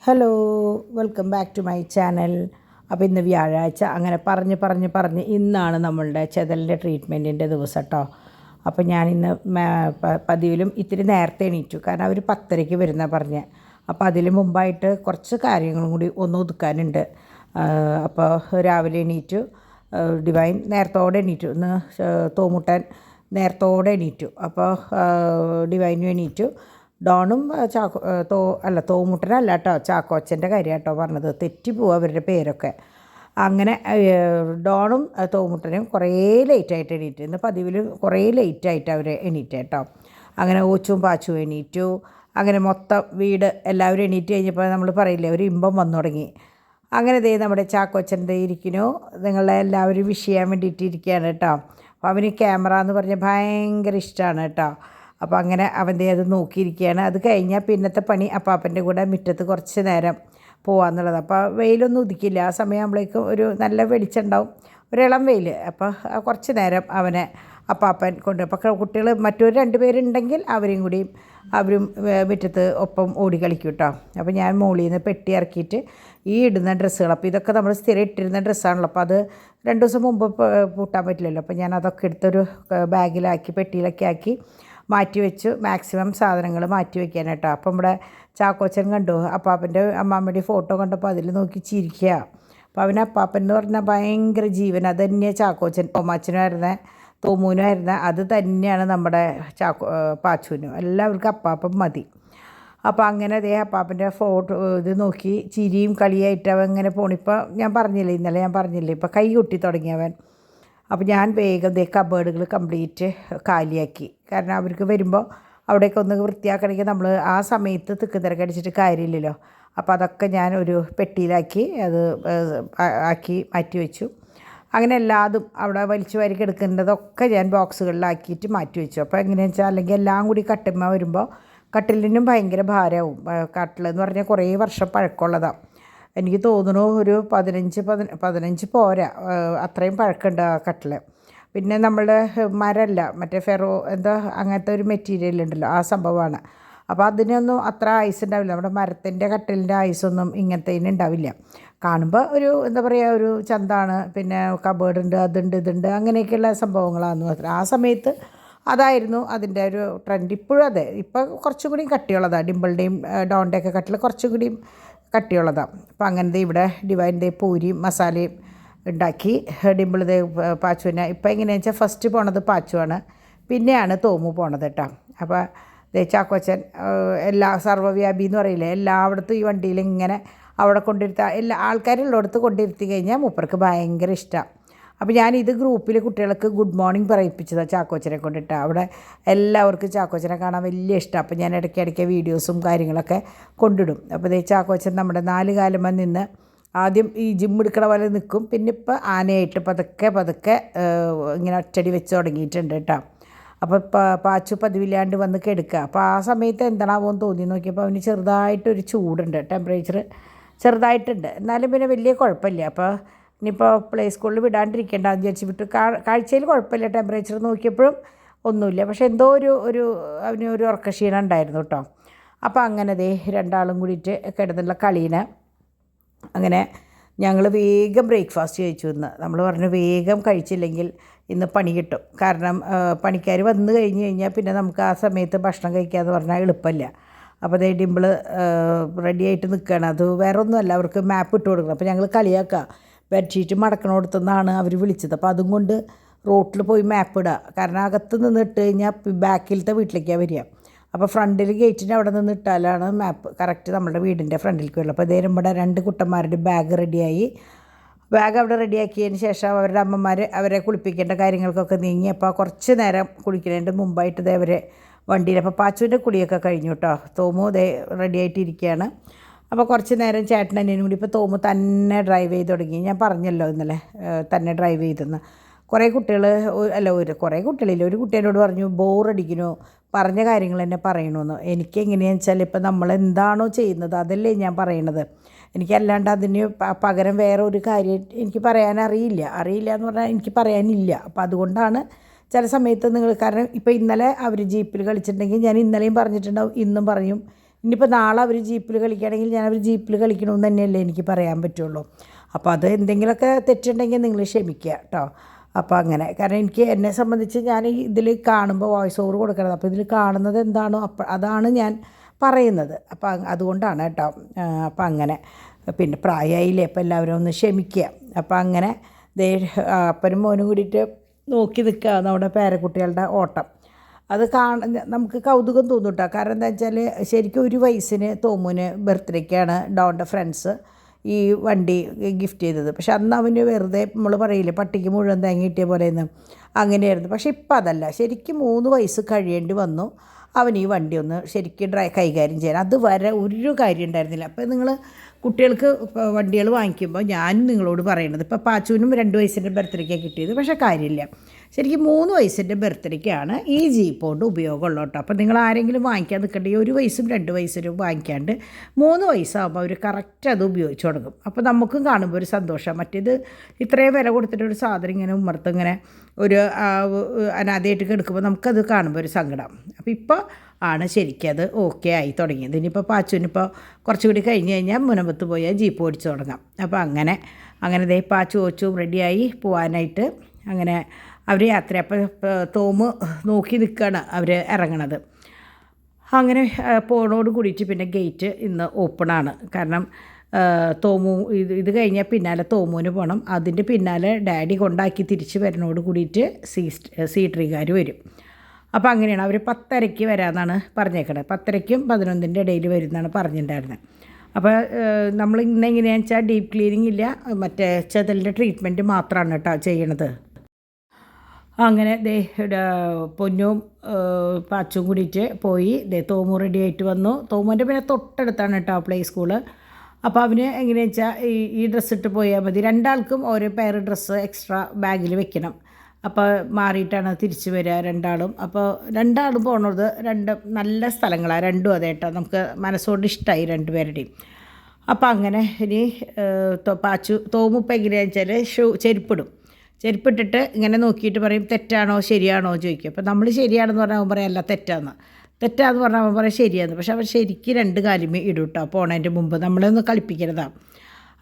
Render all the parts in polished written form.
Hello, welcome back to my channel. അപ്പോൾ ഇന്ന് വ്യാഴാഴ്ച അങ്ങനെ പറഞ്ഞ് ഇന്നാണ് നമ്മളുടെ ചെതലിൻ്റെ ട്രീറ്റ്മെൻറ്റിൻ്റെ ദിവസം കേട്ടോ. അപ്പോൾ ഞാനിന്ന് പതിവിലും ഇത്തിരി നേരത്തെ എണീറ്റു, കാരണം അവർ 10:30 വരുന്ന പറഞ്ഞത്. അപ്പോൾ അതിന് മുമ്പായിട്ട് കുറച്ച് കാര്യങ്ങളും കൂടി ഒന്ന് ഒതുക്കാനുണ്ട്. അപ്പോൾ രാവിലെ എണീറ്റു, ഡിവൈൻ നേരത്തോടെ എണീറ്റു, ഇന്ന് തോമുട്ടൻ നേരത്തോടെ എണീറ്റു. അപ്പോൾ ഡിവൈനും എണീറ്റു. ഡോണും തോമുട്ടനല്ല കേട്ടോ, ചാക്കോച്ചൻ്റെ കാര്യം കേട്ടോ പറഞ്ഞത്, തെറ്റിപ്പോവുക അവരുടെ പേരൊക്കെ. അങ്ങനെ ഡോണും തോമുട്ടനും കുറേ ലേറ്റായിട്ട് എണീറ്റ്. ഇന്ന് പതിവിൽ കുറേ ലേറ്റായിട്ട് അവർ എണീറ്റ് കേട്ടോ. അങ്ങനെ ഓച്ചും പാച്ചും എണീറ്റു. അങ്ങനെ മൊത്തം വീട് എല്ലാവരും എണീറ്റ് കഴിഞ്ഞപ്പോൾ നമ്മൾ പറയില്ലേ, ഒരു ഇമ്പം വന്നു തുടങ്ങി. അങ്ങനെ ദേ നമ്മുടെ ചാക്കോച്ചൻ്റെ ഇരിക്കുന്നു. നിങ്ങളെ എല്ലാവരും വിഷ് ചെയ്യാൻ വേണ്ടിയിട്ട് ഇരിക്കുകയാണ് കേട്ടോ. അപ്പോൾ അവന് ക്യാമറ എന്ന് പറഞ്ഞാൽ ഭയങ്കര ഇഷ്ടമാണ് കേട്ടോ. അപ്പോൾ അങ്ങനെ അവൻ്റെ അത് നോക്കിയിരിക്കുകയാണ്. അത് കഴിഞ്ഞാൽ പിന്നത്തെ പണി അപ്പാപ്പൻ്റെ കൂടെ മുറ്റത്ത് കുറച്ച് നേരം പോകാമെന്നുള്ളത്. അപ്പോൾ വെയിലൊന്നും ഉദിക്കില്ല, ആ സമയമാകുമ്പോഴേക്കും ഒരു നല്ല വെളിച്ചമുണ്ടാവും, ഒരിളം വെയിൽ. അപ്പോൾ കുറച്ച് നേരം അവനെ അപ്പാപ്പൻ കൊണ്ട്, അപ്പോൾ കുട്ടികൾ മറ്റൊരു 2 പേരുണ്ടെങ്കിൽ അവരും മുറ്റത്ത് ഒപ്പം ഓടി കളിക്കും കേട്ടോ. അപ്പോൾ ഞാൻ മുകളിൽ നിന്ന് പെട്ടി ഇറക്കിയിട്ട് ഈ ഇടുന്ന ഡ്രസ്സുകൾ, അപ്പോൾ ഇതൊക്കെ നമ്മൾ സ്ഥിരം ഇട്ടിരുന്ന ഡ്രസ്സാണല്ലോ, അപ്പോൾ അത് 2 ദിവസം മുമ്പ് പൂട്ടാൻ പറ്റില്ലല്ലോ. അപ്പോൾ ഞാൻ അതൊക്കെ എടുത്തൊരു ബാഗിലാക്കി പെട്ടിയിലൊക്കെ ആക്കി മാറ്റി വെച്ചു. മാക്സിമം സാധനങ്ങൾ മാറ്റി വയ്ക്കാൻ കേട്ടോ. അപ്പം നമ്മുടെ ചാക്കോച്ചൻ കണ്ടു, അപ്പാപ്പൻ്റെ അമ്മാമ്മയുടെ ഫോട്ടോ കണ്ടപ്പോൾ അതിൽ നോക്കി ചിരിക്കുക. അപ്പോൾ അവന് അപ്പാപ്പൻ എന്ന് പറഞ്ഞാൽ ഭയങ്കര ജീവൻ. അത് തന്നെയാണ് ചാക്കോച്ചൻ. തോമാച്ചനുമായിരുന്ന തോമൂനുമായിരുന്ന അത് തന്നെയാണ് നമ്മുടെ പാച്ചുവിനും. എല്ലാവർക്കും അപ്പാപ്പൻ മതി. അപ്പോൾ അങ്ങനെ അതേ അപ്പാപ്പൻ്റെ ഫോട്ടോ ഇത് നോക്കി ചിരിയും കളിയായിട്ട് അവൻ ഇങ്ങനെ പോണിപ്പോൾ ഇന്നലെ ഞാൻ പറഞ്ഞില്ലേ ഇപ്പോൾ കൈ കൊട്ടി തുടങ്ങിയവൻ. അപ്പോൾ ഞാൻ വേഗം കബേർഡുകൾ കംപ്ലീറ്റ് കാലിയാക്കി. കാരണം അവർക്ക് വരുമ്പോൾ അവിടേക്ക് ഒന്ന് വൃത്തിയാക്കണമെങ്കിൽ നമ്മൾ ആ സമയത്ത് തിരക്കടിച്ചിട്ട് കാര്യമില്ലല്ലോ. അപ്പോൾ അതൊക്കെ ഞാൻ ഒരു പെട്ടിയിലാക്കി അത് ആക്കി മാറ്റി വെച്ചു. അങ്ങനെ എല്ലാതും അവിടെ വലിച്ചു വാരി കിടക്കേണ്ടതൊക്കെ ഞാൻ ബോക്സുകളിലാക്കിയിട്ട് മാറ്റി വെച്ചു. അപ്പോൾ എങ്ങനെയാണെന്ന് വെച്ചാൽ അല്ലെങ്കിൽ എല്ലാം കൂടി കട്ടിന്മേൽ വരുമ്പോൾ കട്ടിലിനും ഭയങ്കര ഭാരമാവും. കട്ടിലെന്ന് പറഞ്ഞാൽ കുറേ വർഷം പഴക്കമുള്ളതാണ്. എനിക്ക് തോന്നുന്നു ഒരു 15 പോരാ, അത്രയും പഴക്കമുണ്ട് ആ കട്ടിൽ. പിന്നെ നമ്മളുടെ മരമല്ല, മറ്റേ ഫെറോ എന്താ അങ്ങനത്തെ ഒരു മെറ്റീരിയൽ ഉണ്ടല്ലോ, ആ സംഭവമാണ്. അപ്പോൾ അതിനൊന്നും അത്ര ആയുസ് ഉണ്ടാവില്ല. നമ്മുടെ മരത്തിൻ്റെ കട്ടിലിൻ്റെ ആയുസൊന്നും ഇങ്ങനത്തേന് ഉണ്ടാവില്ല. കാണുമ്പോൾ ഒരു എന്താ പറയുക, ഒരു ചന്താണ്. പിന്നെ കബേർഡുണ്ട്, അതുണ്ട് ഇതുണ്ട് അങ്ങനെയൊക്കെയുള്ള സംഭവങ്ങളാണെന്ന് മാത്രം. ആ സമയത്ത് അതായിരുന്നു അതിൻ്റെ ഒരു ട്രെൻഡ്. ഇപ്പോഴും അതെ, ഇപ്പോൾ കുറച്ചും കൂടി കട്ടിയുള്ളതാണ്. ഡിമ്പിളുടെയും ഡോണിൻ്റെയൊക്കെ കട്ടിൽ കുറച്ചും കൂടിയും കട്ടിയുള്ളതാണ്. അപ്പോൾ അങ്ങനത്തെ ഇവിടെ ഡിവൈൻ്റെ പൂരിയും മസാലയും ഉണ്ടാക്കി. ഡിമ്പിൾ പാച്ചുവിനെ ഇപ്പം എങ്ങനെയാണെന്ന് വെച്ചാൽ ഫസ്റ്റ് പോണത് പാച്ചുവാണ്, പിന്നെയാണ് തോമു പോണത് കേട്ടോ. അപ്പോൾ ചാക്കോച്ചൻ എല്ലാ സർവ്വവ്യാപി എന്ന് പറയില്ലേ, എല്ലായിടത്തും ഈ വണ്ടിയിൽ ഇങ്ങനെ അവിടെ കൊണ്ടിരുത്താൻ എല്ലാ ആൾക്കാരുള്ളിടത്ത് കൊണ്ടിരുത്തി കഴിഞ്ഞാൽ മൂപ്പർക്ക് ഭയങ്കര ഇഷ്ടമാണ്. അപ്പോൾ ഞാനിത് ഗ്രൂപ്പിൽ കുട്ടികൾക്ക് ഗുഡ് മോർണിംഗ് പറയിപ്പിച്ചതാണ് ചാക്കോച്ചനെ കൊണ്ടിട്ട്. അവിടെ എല്ലാവർക്കും ചാക്കോച്ചനെ കാണാൻ വലിയ ഇഷ്ടമാണ്. അപ്പോൾ ഞാൻ ഇടയ്ക്കിടയ്ക്ക് വീഡിയോസും കാര്യങ്ങളൊക്കെ കൊണ്ടിടും. അപ്പോൾ ചാക്കോച്ചൻ നമ്മുടെ 4 കാലുമ്പോൾ നിന്ന് ആദ്യം ഈ ജിം എടുക്കണ പോലെ നിൽക്കും, പിന്നെ ഇപ്പോൾ ആനയായിട്ട് പതുക്കെ ഇങ്ങനെ ഒറ്റടി വെച്ച് തുടങ്ങിയിട്ടുണ്ട് കേട്ടോ. അപ്പോൾ പാച്ചു പതിവില്ലാണ്ട് വന്ന് കിടക്കുക. അപ്പോൾ ആ സമയത്ത് എന്താണാവോന്ന് തോന്നി നോക്കിയപ്പോൾ അവന് ചെറുതായിട്ടൊരു ചൂടുണ്ട്, ടെമ്പറേച്ചർ ചെറുതായിട്ടുണ്ട്. എന്നാലും പിന്നെ വലിയ കുഴപ്പമില്ല. അപ്പോൾ ഇനിയിപ്പോൾ പ്ലേ സ്കൂളിൽ വിടാണ്ടിരിക്കേണ്ടെന്ന് വിചാരിച്ച് വിട്ടു. കാഴ്ചയിൽ കുഴപ്പമില്ല, ടെമ്പറേച്ചർ നോക്കിയപ്പോഴും ഒന്നുമില്ല. പക്ഷേ എന്തോ ഒരു അവന് ഒരു ഉറക്കക്ഷീണം ഉണ്ടായിരുന്നു കേട്ടോ. അപ്പോൾ അങ്ങനെ രണ്ടാളും കൂടിയിട്ട് കിടന്നുള്ള കളീനെ അങ്ങനെ ഞങ്ങൾ വേഗം ബ്രേക്ക്ഫാസ്റ്റ് കഴിച്ചു. ഇന്ന് നമ്മൾ പറഞ്ഞു വേഗം കഴിച്ചില്ലെങ്കിൽ ഇന്ന് പണി കിട്ടും. കാരണം പണിക്കാർ വന്നു കഴിഞ്ഞാൽ പിന്നെ നമുക്ക് ആ സമയത്ത് ഭക്ഷണം കഴിക്കാമെന്ന് പറഞ്ഞാൽ എളുപ്പമില്ല. അപ്പോൾ ഡിമ്പിൾ റെഡിയായിട്ട് നിൽക്കുകയാണ്. അത് വേറെ ഒന്നുമല്ല, അവർക്ക് മാപ്പ് ഇട്ട് കൊടുക്കണം. അപ്പോൾ ഞങ്ങൾ കളിയാക്കുക, ബെഡ്ഷീറ്റ് മടക്കണോടത്തുനിന്നാണ് അവർ വിളിച്ചത്. അപ്പോൾ അതും കൊണ്ട് റോട്ടിൽ പോയി മാപ്പ് ഇടുക. കാരണം അകത്ത് നിന്ന് ഇട്ട് കഴിഞ്ഞാൽ ബാക്കിലത്തെ വീട്ടിലേക്കാണ് വരിക. അപ്പോൾ ഫ്രണ്ടിൽ ഗേറ്റിൻ്റെ അവിടെ നിന്ന് ഇട്ടാലാണ് മാപ്പ് കറക്റ്റ് നമ്മുടെ വീടിൻ്റെ ഫ്രണ്ടിലേക്ക് വരുള്ളൂ. അപ്പോൾ നമ്മുടെ 2 കുട്ടന്മാരുടെ ബാഗ് റെഡിയായി. ബാഗ് അവിടെ റെഡിയാക്കിയതിന് ശേഷം അവരുടെ അമ്മമാർ അവരെ കുളിപ്പിക്കേണ്ട കാര്യങ്ങൾക്കൊക്കെ നീങ്ങി. അപ്പോൾ കുറച്ച് നേരം കുളിക്കുന്നതിൻ്റെ മുമ്പായിട്ട് അവരെ വണ്ടിയിൽ, അപ്പോൾ പാച്ചുവിൻ്റെ കുളിയൊക്കെ കഴിഞ്ഞു കേട്ടോ. തോമു റെഡിയായിട്ടിരിക്കുകയാണ്. അപ്പോൾ കുറച്ച് നേരം ചേട്ടൻ അനിയനും കൂടി, ഇപ്പോൾ തോമു തന്നെ ഡ്രൈവ് ചെയ്ത് തുടങ്ങി. ഞാൻ പറഞ്ഞല്ലോ ഇന്നലെ തന്നെ ഡ്രൈവ് ചെയ്തെന്ന്. കുറേ കുട്ടികളില്ല, ഒരു കുട്ടീനോട് പറഞ്ഞു ബോറടിക്കുന്നു, പറഞ്ഞ കാര്യങ്ങൾ തന്നെ പറയണമെന്ന്. എനിക്ക് എങ്ങനെയാണെന്ന് വെച്ചാൽ ഇപ്പം നമ്മൾ എന്താണോ ചെയ്യുന്നത് അതല്ലേ ഞാൻ പറയണത്. എനിക്കല്ലാണ്ട് അതിന് പകരം വേറെ ഒരു കാര്യം എനിക്ക് പറയാനറിയില്ല എന്ന് പറഞ്ഞാൽ എനിക്ക് പറയാനില്ല. അപ്പോൾ അതുകൊണ്ടാണ് ചില സമയത്ത് നിങ്ങൾ, കാരണം ഇപ്പോൾ ഇന്നലെ അവർ ജീപ്പിൽ കളിച്ചിട്ടുണ്ടെങ്കിൽ ഞാൻ ഇന്നലെയും പറഞ്ഞിട്ടുണ്ടാവും, ഇന്നും പറയും, ഇനിയിപ്പോൾ നാളെ അവർ ജീപ്പിൽ കളിക്കുകയാണെങ്കിൽ ഞാൻ അവർ ജീപ്പിൽ കളിക്കണമെന്ന് തന്നെയല്ലേ എനിക്ക് പറയാൻ പറ്റുള്ളൂ. അപ്പോൾ അത് എന്തെങ്കിലുമൊക്കെ തെറ്റുണ്ടെങ്കിൽ നിങ്ങൾ ക്ഷമിക്കുക കേട്ടോ. അപ്പോൾ അങ്ങനെ, കാരണം എനിക്ക് എന്നെ സംബന്ധിച്ച് ഞാൻ ഇതിൽ കാണുമ്പോൾ വോയിസ് ഓവർ കൊടുക്കുന്നത്, അപ്പോൾ ഇതിൽ കാണുന്നത് എന്താണോ അതാണ് ഞാൻ പറയുന്നത്. അപ്പോൾ അതുകൊണ്ടാണ് കേട്ടോ. അപ്പോൾ അങ്ങനെ, പിന്നെ പ്രായമായില്ലേ, അപ്പോൾ എല്ലാവരും ഒന്ന് ക്ഷമിക്കുക. അപ്പോൾ അങ്ങനെ അപ്പനും മോനും കൂടിയിട്ട് നോക്കി നിൽക്കുക നമ്മുടെ പേരക്കുട്ടികളുടെ ഓട്ടം. അത് നമുക്ക് കൗതുകം തോന്നും കേട്ടോ. കാരണം എന്താ വെച്ചാൽ ശരിക്കും 1 വയസ്സിന് തോമുന് ബർത്ത്ഡേക്കാണ് ഡോണിൻ്റെ ഫ്രണ്ട്സ് ഈ വണ്ടി ഗിഫ്റ്റ് ചെയ്തത്. പക്ഷെ അന്ന് അവന് വെറുതെ നമ്മൾ പറയില്ലേ പട്ടിക്ക് മുഴുവൻ തേങ്ങ കിട്ടിയ പോലെയെന്ന്, അങ്ങനെയായിരുന്നു. പക്ഷെ ഇപ്പം അതല്ല, ശരിക്കും 3 വയസ്സ് കഴിയേണ്ടി വന്നു അവൻ ഈ വണ്ടി ഒന്ന് ശരിക്കും കൈകാര്യം ചെയ്യാൻ. അതുവരെ ഒരു കാര്യം ഉണ്ടായിരുന്നില്ല. അപ്പോൾ നിങ്ങൾ കുട്ടികൾക്ക് വണ്ടികൾ വാങ്ങിക്കുമ്പോൾ ഞാനും നിങ്ങളോട് പറയണത്, ഇപ്പോൾ പാച്ചുവിനും 2 വയസ്സിൻ്റെ ബർത്ത്ഡേക്കാണ് കിട്ടിയത്. പക്ഷേ കാര്യമില്ല, ശരിക്കും 3 വയസ്സിൻ്റെ ബർത്ത്ഡേക്കാണ് ഈ ജീപ്പ് കൊണ്ട് ഉപയോഗമുള്ളൂ കേട്ടോ. അപ്പോൾ നിങ്ങൾ ആരെങ്കിലും വാങ്ങിക്കാൻ നിൽക്കേണ്ടെങ്കിൽ 1 വയസ്സും 2 വയസ്സിനും വാങ്ങിക്കാണ്ട് 3 വയസ്സാകുമ്പോൾ അവർ കറക്റ്റ് അത് ഉപയോഗിച്ച് തുടങ്ങും. അപ്പോൾ നമുക്കും കാണുമ്പോൾ ഒരു സന്തോഷം. മറ്റേത് ഇത്രയും വില കൊടുത്തിട്ട് ഒരു സാധനം ഇങ്ങനെ ഉമ്മർത്ത് ഇങ്ങനെ ഒരു അനാഥയായിട്ട് എടുക്കുമ്പോൾ നമുക്കത് കാണുമ്പോൾ ഒരു സങ്കടം. അപ്പോൾ ഇപ്പോൾ ആണ് ശരിക്കും അത് ഓക്കെ ആയി തുടങ്ങിയത്. ഇനിയിപ്പോൾ പാച്ചുവിനിപ്പോൾ കുറച്ചുകൂടി കഴിഞ്ഞ് കഴിഞ്ഞാൽ മുനമ്പത്ത് പോയാൽ ജീപ്പ് ഓടിച്ച് തുടങ്ങാം. അപ്പോൾ അങ്ങനെ ദേ പാച്ചു ഓച്ചും റെഡിയായി പോകാനായിട്ട് അങ്ങനെ അവർ യാത്ര. അപ്പോൾ തോമ് നോക്കി നിൽക്കുകയാണ് അവർ ഇറങ്ങണത്. അങ്ങനെ പോണോട് കൂടിയിട്ട് പിന്നെ ഗേറ്റ് ഇന്ന് ഓപ്പണാണ്. കാരണം തോമു ഇത് കഴിഞ്ഞാൽ പിന്നാലെ തോമുവിന് പോകണം. അതിൻ്റെ പിന്നാലെ ഡാഡി കൊണ്ടാക്കി തിരിച്ച് വരുന്നതോട് കൂടിയിട്ട് സീട്രിക്കാർ വരും. അപ്പോൾ അങ്ങനെയാണ് അവർ 10:30 വരാമെന്നാണ് പറഞ്ഞേക്കണത്. 10:30ക്കും 11ൻ്റെ ഇടയിൽ വരുമെന്നാണ് പറഞ്ഞിട്ടുണ്ടായിരുന്നത്. അപ്പോൾ നമ്മൾ ഇന്നെങ്ങനെയാണെന്ന് വെച്ചാൽ ഡീപ്പ് ക്ലീനിങ് ഇല്ല, മറ്റേ ചെതലിൻ്റെ ട്രീറ്റ്മെൻറ്റ് മാത്രമാണ് കേട്ടോ ചെയ്യണത്. അങ്ങനെ പൊന്നും പാച്ചും കൂടിയിട്ട് പോയി. തോമു റെഡി ആയിട്ട് വന്നു. തോമുവിൻ്റെ പിന്നെ തൊട്ടടുത്താണ് കേട്ടോ പ്ലേ സ്കൂള്. അപ്പോൾ അവന് എങ്ങനെയാണെന്ന് വെച്ചാൽ ഈ ഡ്രസ്സ് ഇട്ട് പോയാൽ മതി. 2 ആൾക്കും ഓരോ പെയർ ഡ്രസ്സ് എക്സ്ട്രാ ബാഗിൽ വെക്കണം. അപ്പോൾ മാറിയിട്ടാണ് തിരിച്ച് വരിക 2 ആളും. അപ്പോൾ 2 ആളും പോണത് 2 നല്ല സ്ഥലങ്ങളാണ്. 2ഉം അതെ കേട്ടോ, നമുക്ക് മനസ്സുകൊണ്ട് ഇഷ്ടമായി 2 പേരുടെയും. അപ്പോൾ അങ്ങനെ ഇനി തോമുപ്പം എങ്ങനെയാണെന്ന് വെച്ചാൽ ചെരുപ്പിട്ടിട്ട് ഇങ്ങനെ നോക്കിയിട്ട് പറയും തെറ്റാണോ ശരിയാണോ ചോദിക്കും. അപ്പോൾ നമ്മൾ ശരിയാണെന്ന് പറഞ്ഞാൽ അവൻ പറയാം അല്ല തെറ്റാന്ന് പറഞ്ഞാൽ അവൻ പറയാം ശരിയാന്ന്. പക്ഷെ അവൻ ശരിക്കും 2 കാലുമേ ഇടും കേട്ടോ പോണതിൻ്റെ മുമ്പ്. നമ്മളൊന്ന് കളിപ്പിക്കരുതാണ്.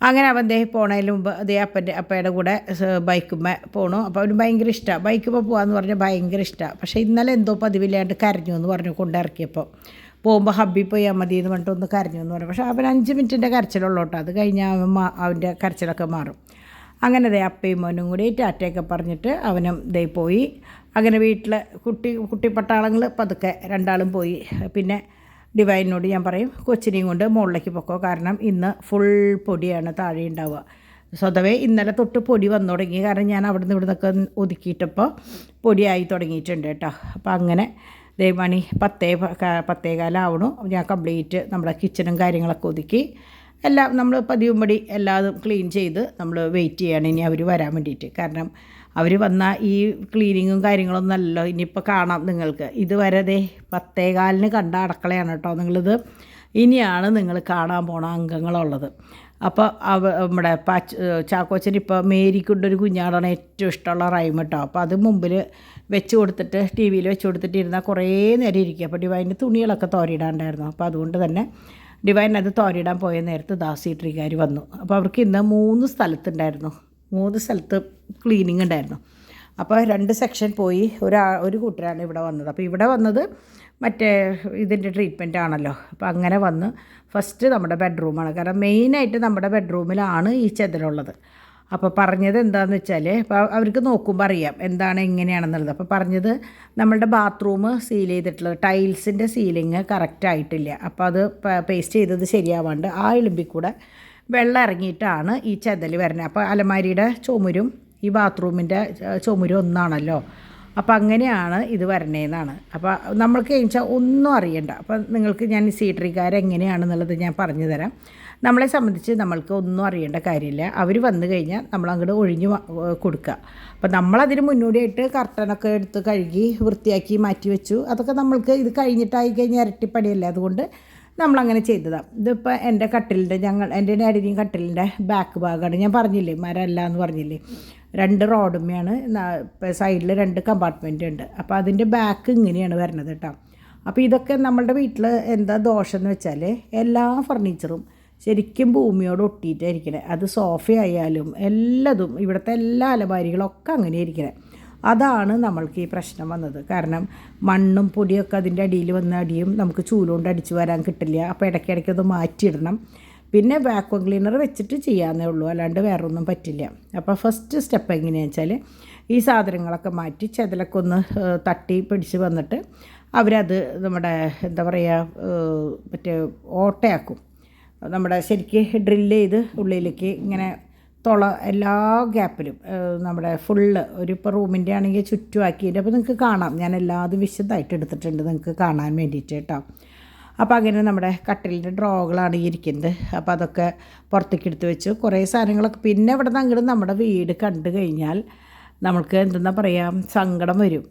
അങ്ങനെ അവൻ പോണതിന് മുമ്പ് അപ്പയുടെ കൂടെ ബൈക്കുമ്മ പോണു. അപ്പോൾ അവന് ഭയങ്കര ഇഷ്ടമാണ് ബൈക്കുമ്മ പോകാമെന്ന് പറഞ്ഞാൽ ഭയങ്കര ഇഷ്ടമാണ്. പക്ഷേ ഇന്നലെ എന്തോ പതിവില്ലാണ്ട് കരഞ്ഞു എന്ന് പറഞ്ഞു കൊണ്ടിറക്കിയപ്പോൾ. പോകുമ്പോൾ ഹബ്ബിൽ പോയാൽ മതി എന്ന് പറഞ്ഞിട്ട് ഒന്ന് കരഞ്ഞു എന്ന് പറഞ്ഞു. പക്ഷേ അവൻ 5 മിനിറ്റിൻ്റെ കരച്ചിലുള്ളൂ കേട്ടോ. അത് കഴിഞ്ഞാൽ അവൻ്റെ കരച്ചിലൊക്കെ മാറും. അങ്ങനെ അപ്പയും മോനും കൂടി ടാറ്റയൊക്കെ പറഞ്ഞിട്ട് അവനും പോയി. അങ്ങനെ വീട്ടിൽ കുട്ടിപ്പട്ടാളങ്ങൾ പതുക്കെ 2 ആളും പോയി. പിന്നെ ഡിവൈനോട് ഞാൻ പറയും കൊച്ചിനെയും കൊണ്ട് മുകളിലേക്ക് പൊക്കോ, കാരണം ഇന്ന് ഫുൾ പൊടിയാണ് താഴെ ഉണ്ടാവുക. സ്വതവേ ഇന്നലെ തൊട്ട് പൊടി വന്നു തുടങ്ങി. കാരണം ഞാൻ അവിടെ നിന്ന് ഇവിടുന്നൊക്കെ ഒതുക്കിയിട്ടപ്പോൾ പൊടിയായി തുടങ്ങിയിട്ടുണ്ട് കേട്ടോ. അപ്പോൾ അങ്ങനെ മണി 10:15 ആവണു. ഞാൻ കംപ്ലീറ്റ് നമ്മുടെ കിച്ചണും കാര്യങ്ങളൊക്കെ ഒതുക്കി എല്ലാം നമ്മൾ പതിവുംപടി എല്ലാതും ക്ലീൻ ചെയ്ത് നമ്മൾ വെയിറ്റ് ചെയ്യണം ഇനി അവർ വരാൻ വേണ്ടിയിട്ട്. കാരണം അവർ വന്നാൽ ഈ ക്ലീനിങ്ങും കാര്യങ്ങളൊന്നും അല്ലല്ലോ ഇനിയിപ്പോൾ കാണാം നിങ്ങൾക്ക്. ഇതുവരെ 10:15 കണ്ട അടുക്കളയാണ് കേട്ടോ നിങ്ങളിത്. ഇനിയാണ് നിങ്ങൾ കാണാൻ പോണ അംഗങ്ങളുള്ളത്. അപ്പോൾ നമ്മുടെ ചാക്കോച്ചന് ഇപ്പോൾ മേരിക്കൊണ്ടൊരു കുഞ്ഞാടാണ് ഏറ്റവും ഇഷ്ടമുള്ള റൈം കേട്ടോ. അപ്പോൾ അത് മുമ്പിൽ വെച്ച് കൊടുത്തിട്ട് ടി വിയിൽ വെച്ച് കൊടുത്തിട്ട് ഇരുന്നാൽ കുറേ നേരം ഇരിക്കുക. അപ്പോൾ ഡിവൈൻ്റെ തുണികളൊക്കെ തോരിയിടാണ്ടായിരുന്നു. അപ്പോൾ അതുകൊണ്ട് തന്നെ ഡിവൈൻ അത് തോരിയിടാൻ പോയ നേരത്ത് സീട്രിക്കാർ വന്നു. അപ്പോൾ അവർക്ക് ഇന്ന് 3 സ്ഥലത്തുണ്ടായിരുന്നു. 3 സ്ഥലത്ത് ക്ലീനിങ് ഉണ്ടായിരുന്നു. അപ്പോൾ 2 സെക്ഷൻ പോയി ഒരു കൂട്ടരാണ് ഇവിടെ വന്നത്. അപ്പോൾ ഇവിടെ വന്നത് മറ്റേ ഇതിൻ്റെ ട്രീറ്റ്മെൻറ്റ് ആണല്ലോ. അപ്പോൾ അങ്ങനെ വന്ന് ഫസ്റ്റ് നമ്മുടെ ബെഡ്റൂമാണ്. കാരണം മെയിനായിട്ട് നമ്മുടെ ബെഡ്റൂമിലാണ് ഈ ചെതലുള്ളത്. അപ്പോൾ പറഞ്ഞത് എന്താണെന്ന് വെച്ചാൽ ഇപ്പോൾ അവർക്ക് നോക്കുമ്പോൾ അറിയാം എന്താണ് എങ്ങനെയാണെന്നുള്ളത്. അപ്പോൾ പറഞ്ഞത് നമ്മളുടെ ബാത്റൂം സീൽ ചെയ്തിട്ടുള്ളത് ടൈൽസിൻ്റെ സീലിങ് കറക്റ്റായിട്ടില്ല. അപ്പോൾ അത് പേസ്റ്റ് ചെയ്തത് ശരിയാവാണ്ട് ആ എലുമ്പിൽ കൂടെ വെള്ളം ഇറങ്ങിയിട്ടാണ് ഈ ചെതൽ വരുന്നത്. അപ്പോൾ അലമാരിയുടെ ചുമരും ഈ ബാത്റൂമിൻ്റെ ചുമരും ഒന്നാണല്ലോ. അപ്പോൾ അങ്ങനെയാണ് ഇത് വരണേന്നാണ്. അപ്പോൾ നമ്മൾക്ക് വെച്ചാൽ ഒന്നും അറിയണ്ട. അപ്പോൾ നിങ്ങൾക്ക് ഞാൻ ഈ സീട്രിക്കാരെങ്ങനെയാണെന്നുള്ളത് ഞാൻ പറഞ്ഞു തരാം. നമ്മളെ സംബന്ധിച്ച് നമ്മൾക്ക് ഒന്നും അറിയേണ്ട കാര്യമില്ല. അവർ വന്നു കഴിഞ്ഞാൽ നമ്മളങ്ങോട്ട് ഒഴിഞ്ഞ് കൊടുക്കുക. അപ്പോൾ നമ്മളതിന് മുന്നോടിയായിട്ട് കർട്ടനൊക്കെ എടുത്ത് കഴുകി വൃത്തിയാക്കി മാറ്റി വെച്ചു. അതൊക്കെ നമ്മൾക്ക് ഇത് കഴിഞ്ഞിട്ടായി കഴിഞ്ഞാൽ ഇരട്ടിപ്പടിയല്ലേ. അതുകൊണ്ട് നമ്മളങ്ങനെ ചെയ്തതാണ്. ഇതിപ്പോൾ എൻ്റെ കട്ടിലിൻ്റെ എൻ്റെ ഡാഡിൻ്റെയും കട്ടിലിൻ്റെ ബാക്ക് ഭാഗമാണ്. ഞാൻ പറഞ്ഞില്ലേ മരമല്ല എന്ന് പറഞ്ഞില്ലേ, 2 റോഡുമ്മയാണ്. സൈഡിൽ 2 കമ്പാർട്ട്മെൻറ്റ് ഉണ്ട്. അപ്പോൾ അതിൻ്റെ ബാക്ക് ഇങ്ങനെയാണ് വരുന്നത് കേട്ടോ. അപ്പോൾ ഇതൊക്കെ നമ്മളുടെ വീട്ടിൽ എന്താ ദോഷം എന്ന് വെച്ചാൽ എല്ലാ ഫർണിച്ചറും ശരിക്കും ഭൂമിയോട് ഒട്ടിയിട്ടായിരിക്കണേ. അത് സോഫയായാലും എല്ലാതും ഇവിടുത്തെ എല്ലാ അലമാരികളൊക്കെ അങ്ങനെ ഇരിക്കണേ. അതാണ് നമ്മൾക്ക് ഈ പ്രശ്നം വന്നത്. കാരണം മണ്ണും പൊടിയൊക്കെ അതിൻ്റെ അടിയിൽ വന്ന അടിയും നമുക്ക് ചൂലുകൊണ്ട് അടിച്ചു വരാൻ കിട്ടില്ല. അപ്പോൾ ഇടയ്ക്കിടയ്ക്ക് അത് മാറ്റിയിടണം. പിന്നെ വാക്വം ക്ലീനർ വെച്ചിട്ട് ചെയ്യാമെന്നേ ഉള്ളൂ, അല്ലാണ്ട് വേറൊന്നും പറ്റില്ല. അപ്പോൾ ഫസ്റ്റ് സ്റ്റെപ്പ് എങ്ങനെയാണെന്ന് വെച്ചാൽ ഈ സാധനങ്ങളൊക്കെ മാറ്റി ചെതലൊക്കെ ഒന്ന് തട്ടി പിടിച്ച് വന്നിട്ട് അവരത് നമ്മുടെ എന്താ പറയുക മറ്റേ ഓട്ടയാക്കും. നമ്മുടെ ശരിക്ക് ഡ്രില്ല് ചെയ്ത് ഉള്ളിലേക്ക് ഇങ്ങനെ എല്ലാ ഗ്യാപ്പിലും നമ്മുടെ ഫുള്ള് ഇപ്പോൾ റൂമിൻ്റെ ആണെങ്കിൽ ചുറ്റുമാക്കിയിട്ട് അപ്പോൾ നിങ്ങൾക്ക് കാണാം. ഞാൻ എല്ലാതും വിശദമായിട്ട് എടുത്തിട്ടുണ്ട് നിങ്ങൾക്ക് കാണാൻ വേണ്ടിയിട്ട് കേട്ടോ. അപ്പോൾ അങ്ങനെ നമ്മുടെ കട്ടിലിൻ്റെ ഡ്രോകളാണ് ഇരിക്കുന്നത്. അപ്പോൾ അതൊക്കെ പുറത്തേക്ക് എടുത്ത് വെച്ചു. കുറേ സാധനങ്ങളൊക്കെ പിന്നെ ഇവിടെ നിന്ന് അങ്ങോട്ട് നമ്മുടെ വീട് കണ്ടു കഴിഞ്ഞാൽ നമുക്ക് എന്തെന്നാ പറയുക, സങ്കടം വരും.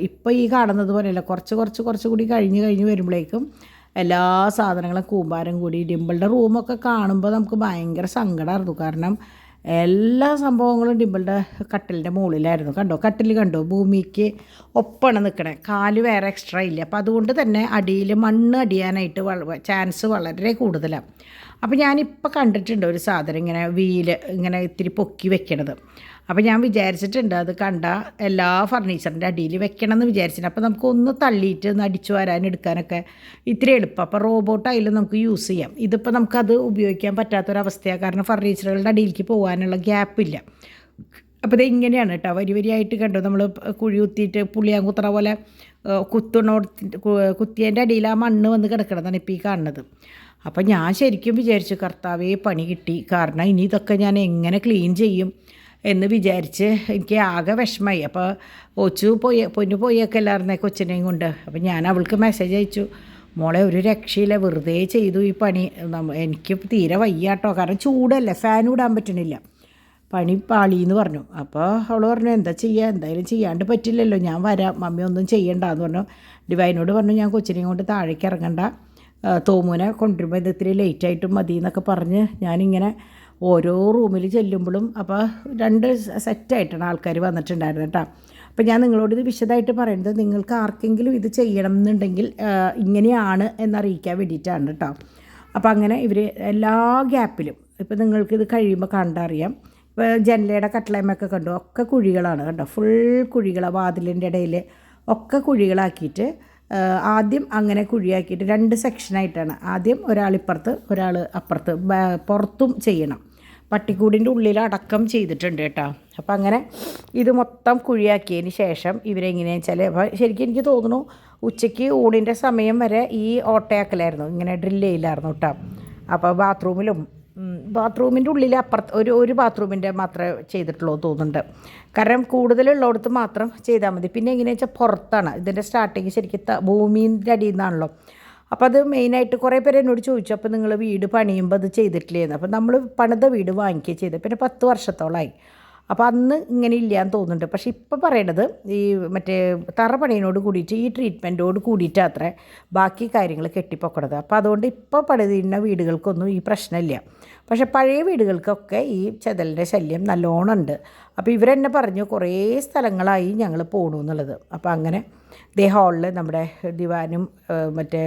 ഇപ്പോൾ ഈ കാണുന്നത് പോലെയല്ല, കുറച്ച് കൂടി കഴിഞ്ഞ് വരുമ്പോഴേക്കും എല്ലാ സാധനങ്ങളും കൂമ്പാരം കൂടി. ഡിമ്പിളുടെ റൂമൊക്കെ കാണുമ്പോൾ നമുക്ക് ഭയങ്കര സങ്കടമായിരുന്നു. കാരണം എല്ലാ സംഭവങ്ങളും ഡിമ്പിളുടെ കട്ടിലിൻ്റെ മുകളിലായിരുന്നു. കട്ടിൽ കണ്ടോ, ഭൂമിക്ക് ഒപ്പമാണ് നിൽക്കണേ, കാല് വേറെ എക്സ്ട്രാ ഇല്ല. അപ്പോൾ അതുകൊണ്ട് തന്നെ അടിയിൽ മണ്ണ് അടിയാനായിട്ട് ചാൻസ് വളരെ കൂടുതലാണ്. അപ്പോൾ ഞാനിപ്പോൾ കണ്ടിട്ടുണ്ട് ഒരു സാധനം ഇങ്ങനെ ഇങ്ങനെ ഇത്തിരി പൊക്കി വെക്കണത്. അപ്പോൾ ഞാൻ വിചാരിച്ചിട്ടുണ്ട് അത് കണ്ട എല്ലാ ഫർണിച്ചറിൻ്റെ അടിയിൽ വെക്കണം എന്ന് വിചാരിച്ചിട്ടുണ്ട്. അപ്പോൾ നമുക്കൊന്ന് തള്ളിയിട്ട് ഒന്ന് അടിച്ചു വരാൻ എടുക്കാനൊക്കെ ഇത്തിരി എളുപ്പം. അപ്പോൾ റോബോട്ടായാലും നമുക്ക് യൂസ് ചെയ്യാം. ഇതിപ്പോൾ നമുക്കത് ഉപയോഗിക്കാൻ പറ്റാത്തൊരവസ്ഥയാണ്. കാരണം ഫർണിച്ചറുകളുടെ അടിയിലേക്ക് പോകാനുള്ള ഗ്യാപ്പില്ല. അപ്പോൾ ഇത് ഇങ്ങനെയാണ് കേട്ടോ, വരിയായിട്ട് കണ്ടോ, നമ്മൾ കുഴി കുത്തിയിട്ട് പുളിയാങ്കുത്തറ പോലെ കുത്തിയതിൻ്റെ അടിയിൽ ആ മണ്ണ് വന്ന് കിടക്കണതാണ് ഇപ്പോൾ ഈ കാണുന്നത്. അപ്പോൾ ഞാൻ ശരിക്കും വിചാരിച്ചു കർത്താവേ പണി കിട്ടി. കാരണം ഇനി ഇതൊക്കെ ഞാൻ എങ്ങനെ ക്ലീൻ ചെയ്യും എന്ന് വിചാരിച്ച് എനിക്ക് ആകെ വിഷമമായി. അപ്പോൾ പൊന്നു പോയൊക്കെ എല്ലാവരുന്നേ കൊച്ചിനെയും കൊണ്ട്. അപ്പോൾ ഞാൻ അവൾക്ക് മെസ്സേജ് അയച്ചു, മോളെ ഒരു രക്ഷയില്ല, വെറുതെ ചെയ്തു ഈ പണി, എനിക്ക് തീരെ വയ്യാട്ടോ, കാരണം ചൂടല്ലേ, ഫാൻ ഇടാൻ പറ്റണില്ല, പണി പാളിയെന്ന് പറഞ്ഞു. അപ്പോൾ അവൾ പറഞ്ഞു എന്താ ചെയ്യുക, എന്തായാലും ചെയ്യാണ്ട് പറ്റില്ലല്ലോ, ഞാൻ വരാം, മമ്മി ഒന്നും ചെയ്യണ്ടെന്ന് പറഞ്ഞു. ഡിവൈനോട് പറഞ്ഞു ഞാൻ കൊച്ചിനെയും കൊണ്ട് താഴേക്ക് ഇറങ്ങണ്ട, തോമുനെ കൊണ്ടുവരുമ്പോൾ ഇത് ഇത്തിരി ലേറ്റായിട്ടും മതി എന്നൊക്കെ പറഞ്ഞ് ഞാനിങ്ങനെ ഓരോ റൂമിൽ ചെല്ലുമ്പോഴും അപ്പോൾ 2 സെറ്റായിട്ടാണ് ആൾക്കാർ വന്നിട്ടുണ്ടായിരുന്നു കേട്ടോ. അപ്പോൾ ഞാൻ നിങ്ങളോട് ഇത് വിശദമായിട്ട് പറയുന്നത് നിങ്ങൾക്ക് ആർക്കെങ്കിലും ഇത് ചെയ്യണം എന്നുണ്ടെങ്കിൽ ഇങ്ങനെയാണ് എന്നറിയിക്കാൻ വേണ്ടിയിട്ടാണ് കേട്ടോ. അപ്പോൾ അങ്ങനെ ഇവർ എല്ലാ ഗ്യാപ്പിലും ഇപ്പോൾ നിങ്ങൾക്കിത് കഴിയുമ്പോൾ കണ്ടറിയാം. ഇപ്പോൾ ജനലയുടെ കട്ടളയമൊക്കെ കണ്ടു, ഒക്കെ കുഴികളാണ് കണ്ടോ, ഫുൾ കുഴികളാണ്. വാതിലിൻ്റെ ഇടയിൽ ഒക്കെ കുഴികളാക്കിയിട്ട് ആദ്യം അങ്ങനെ കുഴിയാക്കിയിട്ട് 2 സെക്ഷനായിട്ടാണ്. ആദ്യം ഒരാളിപ്പുറത്ത് ഒരാൾ അപ്പുറത്ത്, പുറത്തും ചെയ്യണം. പട്ടിക്കൂടിൻ്റെ ഉള്ളിൽ അടക്കം ചെയ്തിട്ടുണ്ട് കേട്ടോ. അപ്പം അങ്ങനെ ഇത് മൊത്തം കുഴിയാക്കിയതിന് ശേഷം ഇവരെങ്ങനെയാണെന്ന് വെച്ചാൽ, അപ്പോൾ ശരിക്കും എനിക്ക് തോന്നുന്നു ഉച്ചയ്ക്ക് ഊണിൻ്റെ സമയം വരെ ഈ ഓട്ടയാക്കലായിരുന്നു, ഇങ്ങനെ ഡ്രില്ല് ചെയ്യില്ലായിരുന്നു കേട്ടോ. അപ്പോൾ ബാത്റൂമിൻ്റെ ഉള്ളിൽ അപ്പുറത്ത് ഒരു ബാത്റൂമിൻ്റെ മാത്രമേ ചെയ്തിട്ടുള്ളൂ തോന്നുന്നുണ്ട്. കാരണം കൂടുതലുള്ളിടത്ത് മാത്രം ചെയ്താൽ മതി. പിന്നെ എങ്ങനെയാണെന്ന് വെച്ചാൽ പുറത്താണ് ഇതിൻ്റെ സ്റ്റാർട്ടിങ്, ശരിക്കും ഭൂമിൻ്റെ അടിയിൽ നിന്നാണല്ലോ. അപ്പോൾ അത് മെയിനായിട്ട് കുറേ പേര് എന്നോട് ചോദിച്ചു, അപ്പോൾ നിങ്ങൾ വീട് പണിയുമ്പോൾ അത് ചെയ്തിട്ടില്ലേന്ന്. അപ്പോൾ നമ്മൾ പണിത വീട് വാങ്ങിക്കുകയും ചെയ്ത് പിന്നെ 10 വർഷത്തോളമായി. അപ്പോൾ അന്ന് ഇങ്ങനെ ഇല്ലയെന്ന് തോന്നുന്നുണ്ട്. പക്ഷേ ഇപ്പോൾ പറയണത് ഈ മറ്റേ തറ പണിയോട് കൂടിയിട്ട് ഈ ട്രീറ്റ്മെൻറ്റോട് കൂടിയിട്ട് അത്രേ ബാക്കി കാര്യങ്ങൾ കെട്ടിപ്പൊക്കണത്. അപ്പോൾ അതുകൊണ്ട് ഇപ്പോൾ പണിതിരുന്ന വീടുകൾക്കൊന്നും ഈ പ്രശ്നമില്ല. പക്ഷേ പഴയ വീടുകൾക്കൊക്കെ ഈ ചെതലിൻ്റെ ശല്യം നല്ലോണം ഉണ്ട്. അപ്പോൾ ഇവരെന്നെ പറഞ്ഞു കുറേ സ്ഥലങ്ങളായി ഞങ്ങൾ പോകണു എന്നുള്ളത്. അപ്പോൾ അങ്ങനെ ഹാളിൽ നമ്മുടെ ദിവാനും മറ്റേ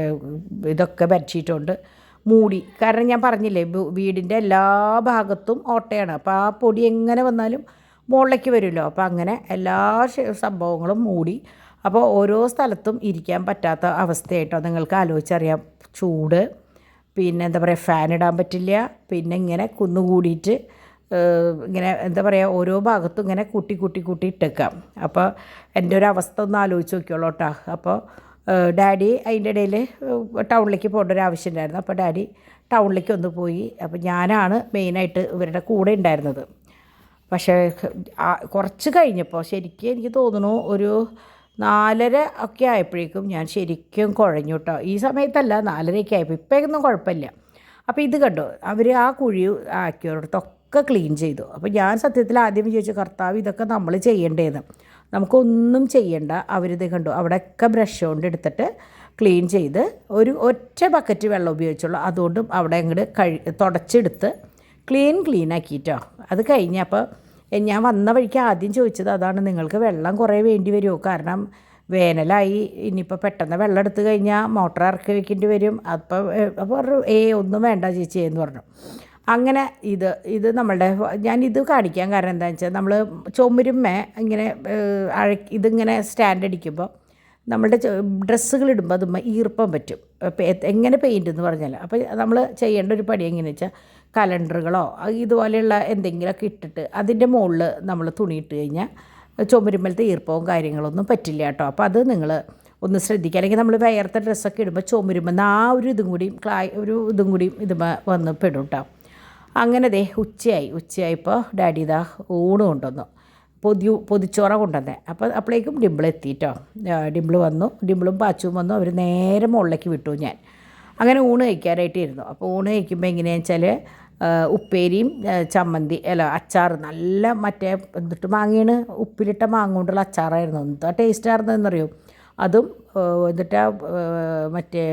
ഇതൊക്കെ ബെഡ്ഷീറ്റ് കൊണ്ട് മൂടി. കാരണം ഞാൻ പറഞ്ഞില്ലേ വീടിൻ്റെ എല്ലാ ഭാഗത്തും ഓട്ടയാണ്. അപ്പോൾ ആ പൊടി എങ്ങനെ വന്നാലും മുകളിലേക്ക് വരുമല്ലോ. അപ്പോൾ അങ്ങനെ എല്ലാ സംഭവങ്ങളും മൂടി. അപ്പോൾ ഓരോ സ്ഥലത്തും ഇരിക്കാൻ പറ്റാത്ത അവസ്ഥയായിട്ടോ നിങ്ങൾക്ക് ആലോചിച്ചറിയാം. ചൂട്, പിന്നെ എന്താ പറയുക, ഫാൻ ഇടാൻ പറ്റില്ല, പിന്നെ ഇങ്ങനെ കുന്നുകൂടിയിട്ട് ഇങ്ങനെ എന്താ പറയുക ഓരോ ഭാഗത്തും ഇങ്ങനെ കൂട്ടി ഇട്ടേക്കാം. അപ്പോൾ എൻ്റെ ഒരു അവസ്ഥ ഒന്ന് ആലോചിച്ച് നോക്കിയോളൂ കേട്ടോ. അപ്പോൾ ഡാഡി അതിൻ്റെ ഇടയിൽ ടൗണിലേക്ക് പോകേണ്ട ഒരു ആവശ്യം ഉണ്ടായിരുന്നു. അപ്പോൾ ഡാഡി ടൗണിലേക്ക് ഒന്ന് പോയി. അപ്പോൾ ഞാനാണ് മെയിനായിട്ട് ഇവരുടെ കൂടെ ഉണ്ടായിരുന്നത്. പക്ഷേ കുറച്ച് കഴിഞ്ഞപ്പോൾ ശരിക്കും എനിക്ക് തോന്നുന്നു ഒരു 4:30 ഒക്കെ ആയപ്പോഴേക്കും ഞാൻ ശരിക്കും കുഴഞ്ഞു കേട്ടോ. ഈ സമയത്തല്ല, 4:30 ആയപ്പോൾ. ഇപ്പോഴൊന്നും കുഴപ്പമില്ല. അപ്പോൾ ഇത് കണ്ടോ, അവർ ആ കുഴി ആക്കിയോടത്തൊക്കെ ക്ലീൻ ചെയ്തു. അപ്പോൾ ഞാൻ സത്യത്തിൽ ആദ്യം വിചാരിച്ചു കർത്താവ് ഇതൊക്കെ നമ്മൾ ചെയ്യേണ്ടതെന്ന്. നമുക്കൊന്നും ചെയ്യണ്ട. അവരിത് കണ്ടു അവിടെയൊക്കെ ബ്രഷ് കൊണ്ട് എടുത്തിട്ട് ക്ലീൻ ചെയ്ത് ഒറ്റ ബക്കറ്റ് വെള്ളം ഉപയോഗിച്ചുള്ളൂ. അതുകൊണ്ടും അവിടെ അങ്ങോട്ട് തുടച്ചെടുത്ത് ക്ലീൻ ആക്കിയിട്ടോ. അത് കഴിഞ്ഞപ്പോൾ ഞാൻ വന്ന വഴിക്ക് ആദ്യം ചോദിച്ചത് അതാണ്, നിങ്ങൾക്ക് വെള്ളം കുറേ വേണ്ടി വരുമോ? കാരണം വേനലായി ഇനിയിപ്പോൾ പെട്ടെന്ന് വെള്ളം എടുത്തു കഴിഞ്ഞാൽ മോട്ടർ ഇറക്കി വെക്കേണ്ടി വരും. അപ്പോൾ പറഞ്ഞു ഒന്നും വേണ്ട ചേച്ചി എന്ന് പറഞ്ഞു. അങ്ങനെ ഇത് നമ്മളുടെ ഞാനിത് കാണിക്കാൻ കാരണം എന്താണെന്ന് വെച്ചാൽ നമ്മൾ ചുമരുമ്മേ ഇങ്ങനെ ഇതിങ്ങനെ സ്റ്റാൻഡ് അടിക്കുമ്പോൾ നമ്മളുടെ ഡ്രസ്സുകൾ ഇടുമ്പോൾ അതുമ്മ ഈർപ്പം പറ്റും. എങ്ങനെ പെയിൻ്റ് എന്ന് പറഞ്ഞാൽ അപ്പോൾ നമ്മൾ ചെയ്യേണ്ട ഒരു പണി എങ്ങനെയാണെന്ന് വെച്ചാൽ കലണ്ടറുകളോ ഇതുപോലെയുള്ള എന്തെങ്കിലുമൊക്കെ ഇട്ടിട്ട് അതിൻ്റെ മുകളിൽ നമ്മൾ തുണി ഇട്ട് കഴിഞ്ഞാൽ ചുമരുമ്മലത്തെ ഈർപ്പവും കാര്യങ്ങളൊന്നും പറ്റില്ല കേട്ടോ. അപ്പോൾ അത് നിങ്ങൾ ഒന്ന് ശ്രദ്ധിക്കുക. അല്ലെങ്കിൽ നമ്മൾ വേർത്ത ഡ്രസ്സൊക്കെ ഇടുമ്പോൾ ചുമരുമെന്ന് ആ ഒരു ഇതും കൂടിയും ഇതുമ്മ വന്ന് പെടും കേട്ടോ. അങ്ങനെ ഉച്ചയായപ്പോൾ ഡാഡി ഇതാ ഊണ് കൊണ്ടുവന്നു. പൊതിച്ചോറ കൊണ്ടുവന്നേ. അപ്പോഴേക്കും ഡിംപിൾ എത്തിയിട്ടോ. ഡിംപിൾ വന്നു, ഡിംപിളും പാച്ചും വന്നു. അവർ നേരെ മുകളിലേക്ക് വിട്ടു. ഞാൻ അങ്ങനെ ഊണ് കഴിക്കാനായിട്ട് ഇരുന്നു. അപ്പോൾ ഊണ് കഴിക്കുമ്പോൾ എങ്ങനെയാണെന്ന് വെച്ചാൽ ഉപ്പേരിയും ചമ്മന്തി അച്ചാർ നല്ല മറ്റേ എന്നിട്ട് മാങ്ങയാണ് ഉപ്പിലിട്ട മാങ്ങ കൊണ്ടുള്ള അച്ചാറായിരുന്നു. എന്താ ടേസ്റ്റായിരുന്നു എന്നറിയോ. അതും എന്നിട്ട് മറ്റേ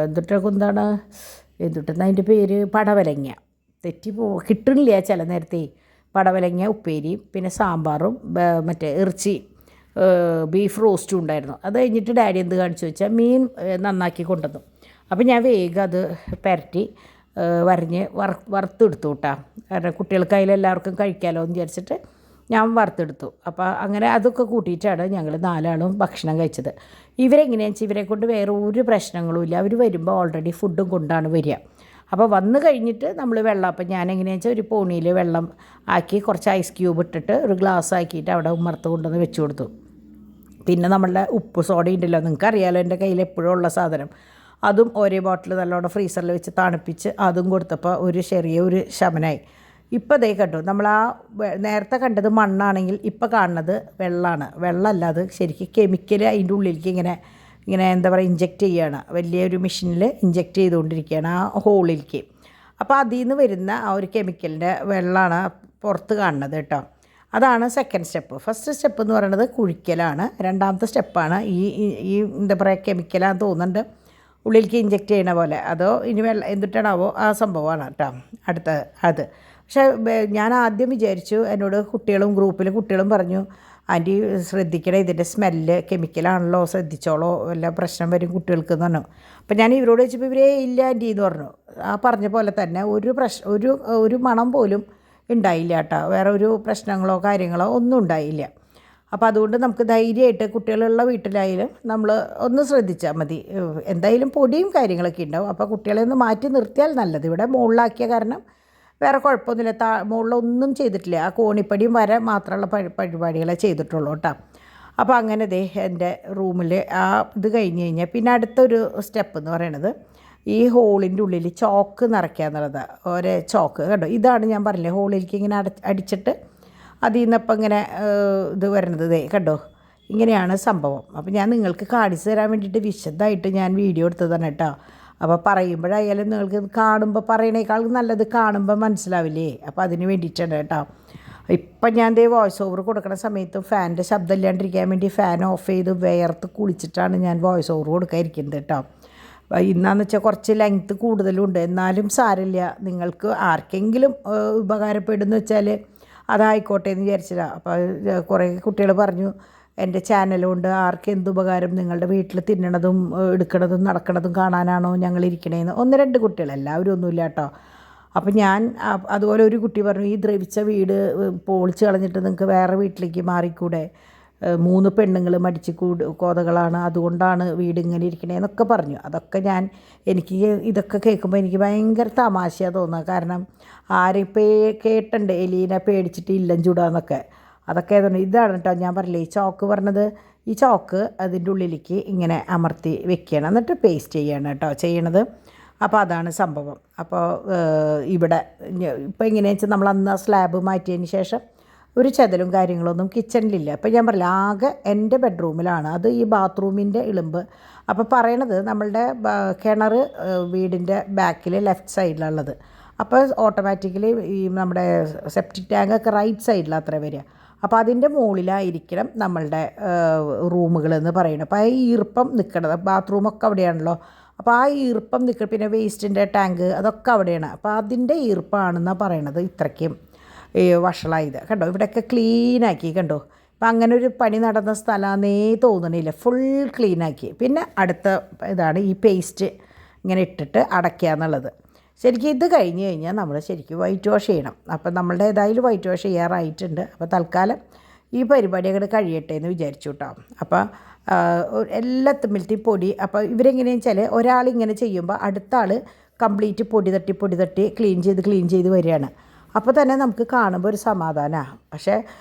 എന്തിട്ടെന്ന് അതിൻ്റെ പേര് പടവലങ്ങ കിട്ടണില്ല ചില നേരത്തെ. പടവലങ്ങ ഉപ്പേരിയും പിന്നെ സാമ്പാറും മറ്റേ ഇറച്ചി ബീഫ് റോസ്റ്റും ഉണ്ടായിരുന്നു. അത് കഴിഞ്ഞിട്ട് ഡാഡി എന്ത് കാണിച്ചു വെച്ചാൽ മീൻ നന്നാക്കി കൊണ്ടുവന്നു. അപ്പോൾ ഞാൻ വേഗം അത് പുരട്ടി വരഞ്ഞ് വറുത്തെടുത്തു കേട്ടോ. കാരണം കുട്ടികൾക്ക് അതിലെല്ലാവർക്കും കഴിക്കാമല്ലോ എന്ന് വിചാരിച്ചിട്ട് ഞാൻ വറുത്തെടുത്തു. അപ്പോൾ അങ്ങനെ അതൊക്കെ കൂട്ടിയിട്ടാണ് ഞങ്ങൾ 4 ആളും ഭക്ഷണം കഴിച്ചത്. ഇവരെങ്ങനെയാണെന്ന് വെച്ചാൽ ഇവരെ കൊണ്ട് വേറെ ഒരു പ്രശ്നങ്ങളും ഇല്ല. അവർ വരുമ്പോൾ ഓൾറെഡി ഫുഡും കൊണ്ടാണ് വരിക. അപ്പോൾ വന്നു കഴിഞ്ഞിട്ട് നമ്മൾ വെള്ളം, അപ്പം ഞാൻ എങ്ങനെയാണെന്ന് വെച്ചാൽ ഒരു പോണിയിൽ വെള്ളം ആക്കി കുറച്ച് ഐസ് ക്യൂബ് ഇട്ടിട്ട് ഒരു ഗ്ലാസ് ആക്കിയിട്ട് അവിടെ ഉമ്മർത്ത് കൊണ്ടുവന്ന് വെച്ച് കൊടുത്തു. പിന്നെ നമ്മളുടെ ഉപ്പ് സോഡ ഉണ്ടല്ലോ, നിങ്ങൾക്കറിയാമല്ലോ എൻ്റെ കയ്യിൽ എപ്പോഴും ഉള്ള സാധനം, അതും ഒരേ ബോട്ടിൽ നല്ലോണം ഫ്രീസറിൽ വെച്ച് തണുപ്പിച്ച് അതും കൊടുത്തപ്പോൾ ഒരു ചെറിയൊരു ശമനമായി. ഇപ്പോൾ ദേ കണ്ടു, നമ്മൾ നേരത്തെ കണ്ടത് മണ്ണാണെങ്കിൽ ഇപ്പോൾ കാണുന്നത് വെള്ളമാണ്. വെള്ളമല്ല, അത് ശരിക്കും കെമിക്കൽ അതിൻ്റെ ഉള്ളിലേക്ക് ഇങ്ങനെ എന്താ പറയുക ഇഞ്ചെക്റ്റ് ചെയ്യുകയാണ്. വലിയൊരു മെഷീനിൽ ഇഞ്ചെക്റ്റ് ചെയ്തുകൊണ്ടിരിക്കുകയാണ് ആ ഹോളിലേക്ക്. അപ്പോൾ അതിൽ നിന്ന് വരുന്ന ആ ഒരു കെമിക്കലിൻ്റെ വെള്ളമാണ് പുറത്ത് കാണുന്നത് കേട്ടോ. അതാണ് സെക്കൻഡ് സ്റ്റെപ്പ്. ഫസ്റ്റ് സ്റ്റെപ്പ് എന്ന് പറയുന്നത് കുഴിക്കലാണ്. രണ്ടാമത്തെ സ്റ്റെപ്പാണ് ഈ എന്താ പറയുക കെമിക്കലാന്ന് തോന്നുന്നുണ്ട് ഉള്ളിലേക്ക് ഇഞ്ചെക്റ്റ് ചെയ്യണ പോലെ. അതോ ഇനി എന്തിട്ടാണാവോ ആ സംഭവമാണ് കേട്ടോ അടുത്തത് അത്. പക്ഷേ ഞാൻ ആദ്യം വിചാരിച്ചു, എന്നോട് ഗ്രൂപ്പിൽ കുട്ടികളും പറഞ്ഞു, ആൻറ്റി ശ്രദ്ധിക്കണം, ഇതിൻ്റെ സ്മെല്ല് കെമിക്കലാണല്ലോ, ശ്രദ്ധിച്ചോളോ, വല്ല പ്രശ്നം വരും കുട്ടികൾക്ക് എന്ന് പറഞ്ഞു. അപ്പം ഞാൻ ഇവരോട് ചോദിച്ചപ്പോൾ ഇവരേ ഇല്ല ആൻറ്റി എന്ന് പറഞ്ഞു. ആ പറഞ്ഞ പോലെ തന്നെ ഒരു മണം പോലും ഉണ്ടായില്ല കേട്ടോ. വേറെ ഒരു പ്രശ്നങ്ങളോ കാര്യങ്ങളോ ഒന്നും ഉണ്ടായില്ല. അപ്പോൾ അതുകൊണ്ട് നമുക്ക് ധൈര്യമായിട്ട് കുട്ടികളുള്ള വീട്ടിലായാലും നമ്മൾ ഒന്ന് ശ്രദ്ധിച്ചാൽ മതി. എന്തായാലും പൊടിയും കാര്യങ്ങളൊക്കെ ഉണ്ടാവും. അപ്പോൾ കുട്ടികളെ ഒന്ന് മാറ്റി നിർത്തിയാൽ നല്ലത്. ഇവിടെ മുകളിലാക്കിയ കാരണം വേറെ കുഴപ്പമൊന്നുമില്ല. മുകളിലൊന്നും ചെയ്തിട്ടില്ല. ആ കോണിപ്പടിയും വരെ മാത്രമുള്ള പരിപാടികളെ ചെയ്തിട്ടുള്ളൂ കേട്ടോ. അപ്പോൾ അങ്ങനെ എൻ്റെ റൂമിൽ ഇത് കഴിഞ്ഞ് കഴിഞ്ഞാൽ പിന്നെ അടുത്തൊരു സ്റ്റെപ്പ് എന്ന് പറയണത് ഈ ഹോളിൻ്റെ ഉള്ളിൽ ചോക്ക് നിറയ്ക്കുക എന്നുള്ളത്. ഒരേ ചോക്ക് കേട്ടോ, ഇതാണ് ഞാൻ പറഞ്ഞില്ലേ ഹോളിലേക്ക് ഇങ്ങനെ അടിച്ചിട്ട് അതിൽ നിന്നപ്പം ഇങ്ങനെ ഇത് വരണത് കണ്ടോ, ഇങ്ങനെയാണ് സംഭവം. അപ്പോൾ ഞാൻ നിങ്ങൾക്ക് കാണിച്ചു തരാൻ വേണ്ടിയിട്ട് വിശദമായിട്ട് ഞാൻ വീഡിയോ എടുത്തതാണ് കേട്ടോ. അപ്പോൾ പറയുമ്പോഴായാലും നിങ്ങൾക്ക് കാണുമ്പോൾ പറയണേക്കാൾ നല്ലത് കാണുമ്പോൾ മനസ്സിലാവില്ലേ. അപ്പോൾ അതിന് വേണ്ടിയിട്ടാണ് കേട്ടോ. ഇപ്പം ഞാൻ വോയിസ് ഓവർ കൊടുക്കുന്ന സമയത്തും ഫാനിൻ്റെ ശബ്ദം ഇല്ലാണ്ടിരിക്കാൻ വേണ്ടി ഫാൻ ഓഫ് ചെയ്ത് വേർത്ത് കുളിച്ചിട്ടാണ് ഞാൻ വോയിസ് ഓവർ കൊടുക്കാതിരിക്കുന്നത് കേട്ടോ. ഇന്നാന്ന് വെച്ചാൽ കുറച്ച് ലെങ്ത്ത് കൂടുതലുണ്ട്, എന്നാലും സാരമില്ല. നിങ്ങൾക്ക് ആർക്കെങ്കിലും ഉപകാരപ്പെടുന്നു വെച്ചാൽ അതായിക്കോട്ടെ എന്ന് വിചാരിച്ചതാണ്. അപ്പോൾ കുറേ കുട്ടികൾ പറഞ്ഞു, എൻ്റെ ചാനലുകൊണ്ട് ആർക്ക് എന്തുപകാരം, നിങ്ങളുടെ വീട്ടിൽ തിന്നണതും എടുക്കണതും നടക്കണതും കാണാനാണോ ഞങ്ങളിരിക്കണേന്ന്. 1-2 കുട്ടികൾ, എല്ലാവരും ഒന്നുമില്ല കേട്ടോ. അപ്പം ഞാൻ അതുപോലെ ഒരു കുട്ടി പറഞ്ഞു, ഈ ദ്രവിച്ച വീട് പൊളിച്ച് കളഞ്ഞിട്ട് നിങ്ങൾക്ക് വേറെ വീട്ടിലേക്ക് മാറിക്കൂടെ, 3 പെണ്ണുങ്ങൾ മടിച്ച് കോതകളാണ്, അതുകൊണ്ടാണ് വീട് ഇങ്ങനെ ഇരിക്കണേന്നൊക്കെ പറഞ്ഞു. അതൊക്കെ എനിക്ക് ഇതൊക്കെ കേൾക്കുമ്പോൾ എനിക്ക് ഭയങ്കര തമാശയാണ് തോന്നുക. കാരണം ആരിപ്പോൾ കേട്ടുണ്ട് എലീനെ പേടിച്ചിട്ട് ഇല്ലം ചൂടാന്നൊക്കെ. അതൊക്കെ ഇതാണ് കേട്ടോ ഞാൻ പറഞ്ഞില്ലേ ഈ ചോക്ക് പറഞ്ഞത്. ഈ ചോക്ക് അതിൻ്റെ ഉള്ളിലേക്ക് ഇങ്ങനെ അമർത്തി വെക്കണം, എന്നിട്ട് പേസ്റ്റ് ചെയ്യണം കേട്ടോ ചെയ്യണത്. അപ്പോൾ അതാണ് സംഭവം. അപ്പോൾ ഇവിടെ ഇപ്പോൾ എങ്ങനെയാണെന്ന് വെച്ചാൽ നമ്മൾ അന്ന് ആ സ്ലാബ് മാറ്റിയതിന് ശേഷം ഒരു ചെതലും കാര്യങ്ങളൊന്നും കിച്ചണിലില്ല. അപ്പോൾ ഞാൻ പറഞ്ഞില്ല ആകെ എൻ്റെ ബെഡ്റൂമിലാണ്, അത് ഈ ബാത്റൂമിൻ്റെ ഇളുമ്പ്. അപ്പോൾ പറയണത് നമ്മളുടെ കിണർ വീടിൻ്റെ ബാക്കിൽ ലെഫ്റ്റ് സൈഡിലുള്ളത്. അപ്പോൾ ഓട്ടോമാറ്റിക്കലി ഈ നമ്മുടെ സെപ്റ്റിക് ടാങ്കൊക്കെ റൈറ്റ് സൈഡിലാണ് അത്ര വരിക. അപ്പോൾ അതിൻ്റെ മുകളിലായിരിക്കണം നമ്മളുടെ റൂമുകളെന്ന് പറയുന്നത്. അപ്പോൾ ആ ഈർപ്പം നിൽക്കണത്, ബാത്റൂമൊക്കെ അവിടെയാണല്ലോ. അപ്പോൾ ആ ഈർപ്പം നിൽക്കണം. പിന്നെ വേസ്റ്റിൻ്റെ ടാങ്ക് അതൊക്കെ അവിടെയാണ്. അപ്പോൾ അതിൻ്റെ ഈർപ്പമാണെന്നാണ് പറയണത് ഇത്രയ്ക്കും വഷളായത് കണ്ടോ. ഇവിടെയൊക്കെ ക്ലീനാക്കി കണ്ടോ, അപ്പം അങ്ങനെ ഒരു പണി നടന്ന സ്ഥലമാണെന്നേ തോന്നണില്ല. ഫുൾ ക്ലീനാക്കി. പിന്നെ അടുത്ത ഇതാണ് ഈ പേസ്റ്റ് ഇങ്ങനെ ഇട്ടിട്ട് അടയ്ക്കുക എന്നുള്ളത്. ശരിക്കും ഇത് കഴിഞ്ഞ് കഴിഞ്ഞാൽ നമ്മൾ ശരിക്കും വൈറ്റ് വാഷ് ചെയ്യണം. അപ്പം നമ്മളുടെ ഏതായാലും വൈറ്റ് വാഷ് ചെയ്യാറായിട്ടുണ്ട്. അപ്പോൾ തൽക്കാലം ഈ പരിപാടി അങ്ങോട്ട് കഴിയട്ടെ എന്ന് വിചാരിച്ചു കേട്ടോ. അപ്പോൾ എല്ലാ തമ്മിലത്തെയും പൊടി, അപ്പോൾ ഇവരെങ്ങനെയാണെന്ന് വെച്ചാൽ ഒരാളിങ്ങനെ ചെയ്യുമ്പോൾ അടുത്ത ആൾ കംപ്ലീറ്റ് പൊടി തട്ടി ക്ലീൻ ചെയ്ത് വരികയാണ്. അപ്പോൾ തന്നെ നമുക്ക് കാണുമ്പോൾ ഒരു സമാധാനമാണ്. പക്ഷേ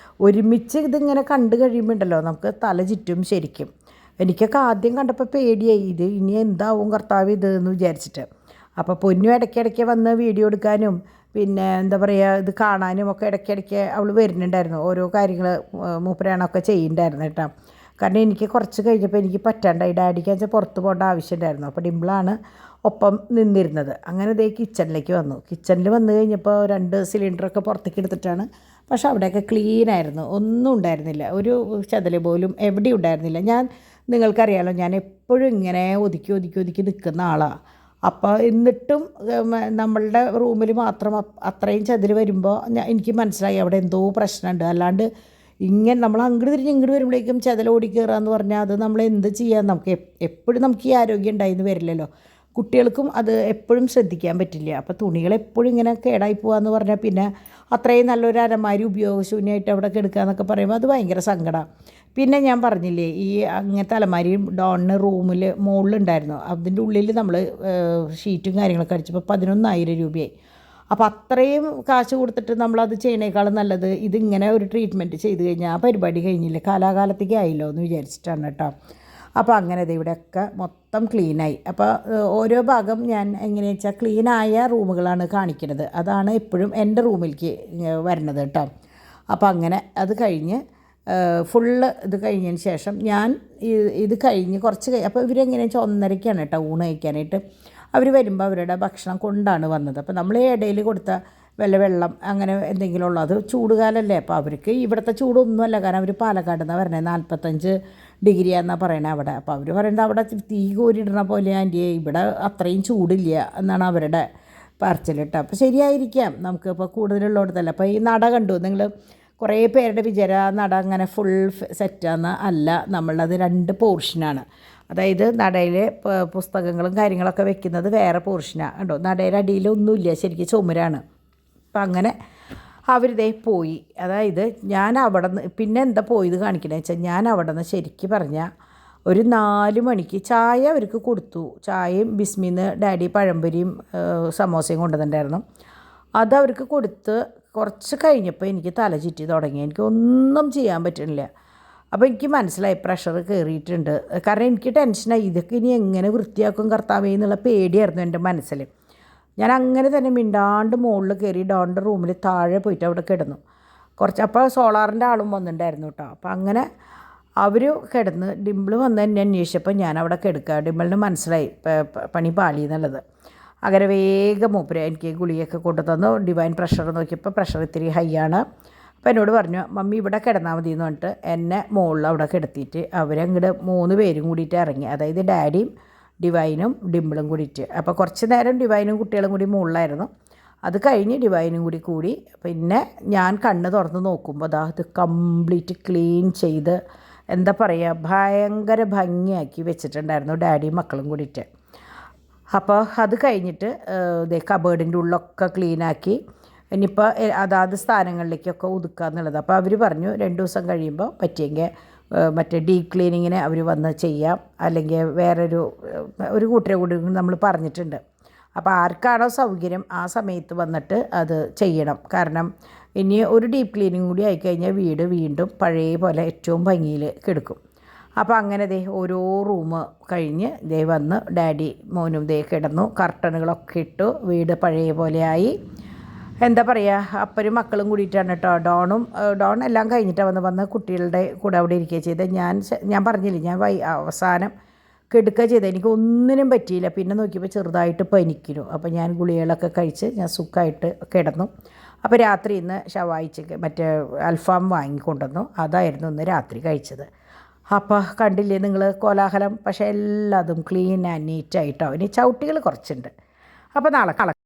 ഒരുമിച്ച് ഇതിങ്ങനെ കണ്ടു കഴിയുമ്പോൾ ഉണ്ടല്ലോ നമുക്ക് തല ചുറ്റും ശരിക്കും. എനിക്കൊക്കെ ആദ്യം കണ്ടപ്പോൾ പേടിയായി, ഇത് ഇനി എന്താവും കർത്താവ് ഇത് എന്ന് വിചാരിച്ചിട്ട്. അപ്പോൾ പൊന്നു ഇടയ്ക്കിടയ്ക്ക് വന്ന് വീഡിയോ എടുക്കാനും പിന്നെ എന്താ പറയുക ഇത് കാണാനും ഒക്കെ ഇടയ്ക്കിടയ്ക്ക് അവൾ വരുന്നുണ്ടായിരുന്നു. ഓരോ കാര്യങ്ങൾ മൂപ്പരാണൊക്കെ ചെയ്യുന്നുണ്ടായിരുന്നു കേട്ടോ. കാരണം എനിക്ക് കുറച്ച് കഴിഞ്ഞപ്പോൾ എനിക്ക് പറ്റാണ്ടായി. ഡാഡിക്ക് വെച്ചാൽ പുറത്ത് പോകേണ്ട ആവശ്യമുണ്ടായിരുന്നു. അപ്പോൾ ഡിംപിളാണ് ഒപ്പം നിന്നിരുന്നത്. അങ്ങനെ ഇതേ കിച്ചണിലേക്ക് വന്നു. കിച്ചണിൽ വന്നു കഴിഞ്ഞപ്പോൾ 2 സിലിണ്ടറൊക്കെ പുറത്തേക്ക് എടുത്തിട്ടാണ്. പക്ഷേ അവിടെയൊക്കെ ക്ലീനായിരുന്നു, ഒന്നും ഉണ്ടായിരുന്നില്ല, ഒരു ചതല് പോലും എവിടെയും ഉണ്ടായിരുന്നില്ല. നിങ്ങൾക്കറിയാമല്ലോ, ഞാൻ എപ്പോഴും ഇങ്ങനെ ഒതുക്കി നിൽക്കുന്ന ആളാണ്. അപ്പോൾ എന്നിട്ടും നമ്മളുടെ റൂമിൽ മാത്രം അത്രയും ചതിൽ വരുമ്പോൾ എനിക്ക് മനസ്സിലായി അവിടെ എന്തോ പ്രശ്നമുണ്ട്. അല്ലാണ്ട് ഇങ്ങനെ നമ്മൾ അങ്ങോട്ട് തിരിഞ്ഞ് ഇങ്ങോട്ട് വരുമ്പോഴേക്കും ചതൽ ഓടിക്കയറാന്ന് പറഞ്ഞാൽ അത് നമ്മൾ എന്ത് ചെയ്യാൻ, നമുക്ക് എപ്പോഴും നമുക്ക് ഈ ആരോഗ്യം ഉണ്ടായിന്ന് വരില്ലല്ലോ. കുട്ടികൾക്കും അത് എപ്പോഴും ശ്രദ്ധിക്കാൻ പറ്റില്ല. അപ്പോൾ തുണികൾ എപ്പോഴും ഇങ്ങനെ കേടായി പോകാമെന്ന് പറഞ്ഞാൽ പിന്നെ അത്രയും നല്ലൊരു അലമാരി ഉപയോഗശൂന്യമായിട്ട് അവിടെ കിടക്കുക എന്നൊക്കെ പറയുമ്പോൾ അത് ഭയങ്കര സങ്കടമാണ്. പിന്നെ ഞാൻ പറഞ്ഞില്ലേ ഈ അങ്ങനത്തെ അലമാരി ഡോണിന് റൂമിൽ മുകളിലുണ്ടായിരുന്നു. അതിൻ്റെ ഉള്ളിൽ നമ്മൾ ഷീറ്റും കാര്യങ്ങളൊക്കെ അടിച്ചപ്പോൾ 11,000 രൂപയായി. അപ്പോൾ അത്രയും കാശ് കൊടുത്തിട്ട് നമ്മളത് ചെയ്യണേക്കാളും നല്ലത് ഇതിങ്ങനെ ഒരു ട്രീറ്റ്മെൻറ്റ് ചെയ്ത് കഴിഞ്ഞാൽ ആ പരിപാടി കഴിഞ്ഞില്ലേ, കാലാകാലത്തേക്ക് ആയില്ലോ എന്ന് വിചാരിച്ചിട്ടാണ് കേട്ടോ. അപ്പോൾ അങ്ങനെ ഇവിടെയൊക്കെ മൊത്തം ക്ലീനായി. അപ്പോൾ ഓരോ ഭാഗം ഞാൻ എങ്ങനെയാണെന്ന് വെച്ചാൽ ക്ലീനായ റൂമുകളാണ് കാണിക്കുന്നത്. അതാണ് എപ്പോഴും എൻ്റെ റൂമിലേക്ക് വരുന്നത് കേട്ടോ. അപ്പോൾ അങ്ങനെ അത് കഴിഞ്ഞ് ഫുള്ള് ഇത് കഴിഞ്ഞതിന് ശേഷം ഞാൻ ഇത് കഴിഞ്ഞ് കുറച്ച് അപ്പോൾ ഇവരെങ്ങനെയാണെന്ന് വെച്ചാൽ 1:30ക്കാണ് കേട്ടോ ഊണ് കഴിക്കാനായിട്ട്. അവർ വരുമ്പോൾ അവരുടെ ഭക്ഷണം കൊണ്ടാണ് വന്നത്. അപ്പോൾ നമ്മൾ ഇടയിൽ കൊടുത്ത വെള്ളം അങ്ങനെ എന്തെങ്കിലും ഉള്ളൂ. അത് ചൂടുകാലമല്ലേ, അപ്പോൾ അവർക്ക് ഇവിടുത്തെ ചൂടൊന്നുമല്ല. കാരണം അവർ പാലക്കാട് നിന്നാണ് പറയണത്, 45 ഡിഗ്രിയാണെന്നാണ് പറയണത് അവിടെ. അപ്പോൾ അവർ പറയുന്നത് അവിടെ തീ കോരിയിടണ പോലെ ആൻറ്റിയെ ഇവിടെ അത്രയും ചൂടില്ല എന്നാണ് അവരുടെ പറച്ചിൽ കേട്ടോ. അപ്പോൾ ശരിയായിരിക്കാം, നമുക്ക് ഇപ്പോൾ കൂടുതലുള്ളിടത്തല്ല. അപ്പോൾ ഈ നട കണ്ടു നിങ്ങൾ, കുറേ പേരുടെ നട അങ്ങനെ ഫുൾ സെറ്റാന്ന് അല്ല, നമ്മളത് 2 പോർഷനാണ്. അതായത് നടയിൽ പുസ്തകങ്ങളും കാര്യങ്ങളൊക്കെ വെക്കുന്നത് വേറെ പോർഷനാണ് കേട്ടോ. നടയുടെ അടിയിലൊന്നുമില്ല, ശരിക്കും ചുമരാണ്. അപ്പം അങ്ങനെ അവരിതേ പോയി. അതായത് ഞാൻ അവിടെ നിന്ന് പിന്നെ എന്താ പോയത് കാണിക്കണമെന്ന് വെച്ചാൽ, ഞാൻ അവിടെ നിന്ന് ശരിക്കും പറഞ്ഞാൽ ഒരു 4 മണിക്ക് ചായ അവർക്ക് കൊടുത്തു. ചായയും ബിസ്മിന്ന് ഡാഡി പഴംപൊരിയും സമോസയും കൊണ്ടുവന്നിട്ടുണ്ടായിരുന്നു. അതവർക്ക് കൊടുത്ത് കുറച്ച് കഴിഞ്ഞപ്പോൾ എനിക്ക് തല ചുറ്റി തുടങ്ങി. എനിക്കൊന്നും ചെയ്യാൻ പറ്റുന്നില്ല. അപ്പോൾ എനിക്ക് മനസ്സിലായി പ്രഷർ കയറിയിട്ടുണ്ട്. കാരണം എനിക്ക് ടെൻഷനായി, ഇതൊക്കെ ഇനി എങ്ങനെ വൃത്തിയാക്കും കർത്താവേ എന്നുള്ള പേടിയായിരുന്നു എൻ്റെ മനസ്സിൽ. ഞാൻ അങ്ങനെ തന്നെ മിണ്ടാണ്ട് മുകളിൽ കയറി ഡോണിൻ്റെ റൂമിൽ താഴെ പോയിട്ട് അവിടെ കിടന്നു അപ്പോൾ സോളാറിൻ്റെ ആളും വന്നിട്ടുണ്ടായിരുന്നു കേട്ടോ. അപ്പോൾ അങ്ങനെ അവർ കിടന്ന് ഡിംപിൾ വന്ന് എന്നെ അന്വേഷിച്ചപ്പോൾ ഞാൻ അവിടെ കിടക്കുക. ഡിംപിളിന് മനസ്സിലായി പണി പാളി എന്നുള്ളത്. അങ്ങനെ വേഗം മൂപ്പര് എനിക്ക് ഗുളികയൊക്കെ കൊണ്ടു തന്നു. ഡിവൈൻ പ്രഷർ നോക്കിയപ്പോൾ പ്രഷർ ഇത്തിരി ഹൈ ആണ്. അപ്പോൾ എന്നോട് പറഞ്ഞു, മമ്മി ഇവിടെ കിടന്നാൽ മതി എന്ന് പറഞ്ഞിട്ട് എന്നെ മുകളിൽ അവിടെ കിടത്തിയിട്ട് അവരങ്ങോട്ട് 3 പേരും കൂടിയിട്ട് ഇറങ്ങി. അതായത് ഡാഡിയും ഡിവൈനും ഡിംപിളും കൂടിയിട്ട്. അപ്പോൾ കുറച്ച് നേരം ഡിവൈനും കുട്ടികളും കൂടി മുകളിലായിരുന്നു. അത് കഴിഞ്ഞ് ഡിവൈനും കൂടി പിന്നെ ഞാൻ കണ്ണ് തുറന്ന് നോക്കുമ്പോൾ അത് കംപ്ലീറ്റ് ക്ലീൻ ചെയ്ത് എന്താ പറയുക ഭയങ്കര ഭംഗിയാക്കി വെച്ചിട്ടുണ്ടായിരുന്നു ഡാഡിയും മക്കളും കൂടിയിട്ട്. അപ്പോൾ അത് കഴിഞ്ഞിട്ട് കബേർഡിൻ്റെ ഉള്ളൊക്കെ ക്ലീനാക്കി ഇനിയിപ്പോൾ അതാത് സ്ഥാനങ്ങളിലേക്കൊക്കെ ഒതുക്കുക എന്നുള്ളത്. അപ്പോൾ അവർ പറഞ്ഞു 2 ദിവസം കഴിയുമ്പോൾ പറ്റിയെങ്കിൽ മറ്റേ ഡീപ്പ് ക്ലീനിങ്ങിന് അവർ വന്ന് ചെയ്യാം, അല്ലെങ്കിൽ ഒരു കൂട്ടരെ കൂടി നമ്മൾ പറഞ്ഞിട്ടുണ്ട്. അപ്പോൾ ആർക്കാണോ സൗകര്യം ആ സമയത്ത് വന്നിട്ട് അത് ചെയ്യണം. കാരണം ഇനി ഒരു ഡീപ്പ് ക്ലീനിങ് കൂടി ആയിക്കഴിഞ്ഞാൽ വീട് വീണ്ടും പഴയ പോലെ ഏറ്റവും ഭംഗിയിൽ കിടക്കും. അപ്പോൾ അങ്ങനെ ഓരോ റൂം കഴിഞ്ഞ് വന്ന് ഡാഡി മോനും കിടന്നു. കർട്ടനുകളൊക്കെ ഇട്ടു, വീട് പഴയ പോലെയായി. എന്താ പറയുക, അപ്പനും മക്കളും കൂടിയിട്ടാണ് കേട്ടോ. ഡോൺ എല്ലാം കഴിഞ്ഞിട്ടാണ് വന്ന് കുട്ടികളുടെ കൂടെ അവിടെ ഇരിക്കുക ചെയ്ത്. ഞാൻ പറഞ്ഞില്ലേ, ഞാൻ അവസാനം കെടുക്കുക ചെയ്തത്. എനിക്ക് ഒന്നിനും പറ്റിയില്ല. പിന്നെ നോക്കിയപ്പോൾ ചെറുതായിട്ട് പനിക്കുന്നു. അപ്പോൾ ഞാൻ ഗുളികകളൊക്കെ കഴിച്ച് ഞാൻ സുഖമായിട്ട് കിടന്നു. അപ്പോൾ രാത്രി ഇന്ന് ഷവായി മറ്റേ അൽഫാം വാങ്ങിക്കൊണ്ടുവന്നു. അതായിരുന്നു ഇന്ന് രാത്രി കഴിച്ചത്. അപ്പോൾ കണ്ടില്ലേ നിങ്ങൾ കോലാഹലം. പക്ഷേ എല്ലാതും ക്ലീൻ ആൻഡ് നീറ്റായിട്ടോ. ഇനി ചവിട്ടികൾ കുറച്ചുണ്ട്. അപ്പോൾ നാളെ